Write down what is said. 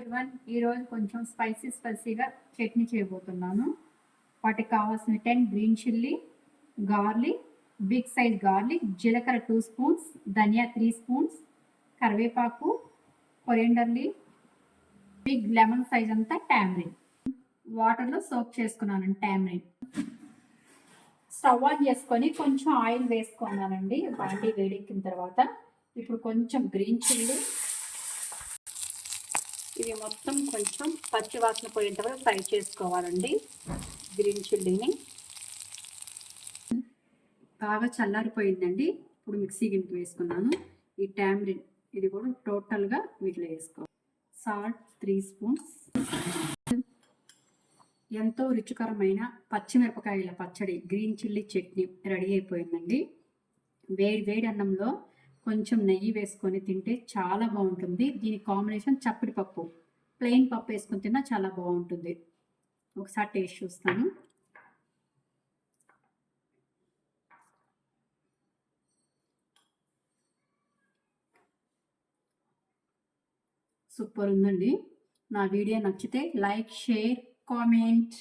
Everyone, ఈరోజు కొంచెం స్పైసీగా చట్నీ చేయబోతున్నాను. వాటికి కావాల్సిన 10 green chilli, garlic, big size garlic, జీలకర్ర 2 స్పూన్స్, ధనియా 3 స్పూన్స్, కరివేపాకు, coriander leaf, big lemon size అంతా టామరిన్. వాటర్లో సోక్ చేసుకున్నానండి టామరిన్. స్టవ్ ఆన్ చేసుకొని కొంచెం ఆయిల్ వేసుకున్నానండి. బాండీ వేడెక్కిన తర్వాత ఇప్పుడు కొంచెం గ్రీన్ చిల్లీ, ఇవి మొత్తం కొంచెం పచ్చి వాసన పోయేంత వరకు ఫ్రై చేసుకోవాలండి. గ్రీన్ చిల్లీని బాగా చల్లారిపోయిందండి. ఇప్పుడు మిక్సీ గిన్నెకి వేసుకున్నాను. ఈ టామరిన్ ఇది కూడా టోటల్గా వీటిలో వేసుకోవాలి. Salt 3 spoons. ఎంతో రుచికరమైన పచ్చిమిరపకాయల పచ్చడి గ్రీన్ చిల్లీ చట్నీ రెడీ అయిపోయిందండి. వేడి అన్నంలో కొంచెం నెయ్యి వేసుకొని తింటే చాలా బాగుంటుంది. దీని కాంబినేషన్ చప్పటి పప్పు, ప్లెయిన్ పప్పు వేసుకొని తిన్నా చాలా బాగుంటుంది. ఒకసారి టేస్ట్ చూస్తాను. సూపర్ ఉందండి. నా వీడియో నచ్చితే లైక్, షేర్, కామెంట్.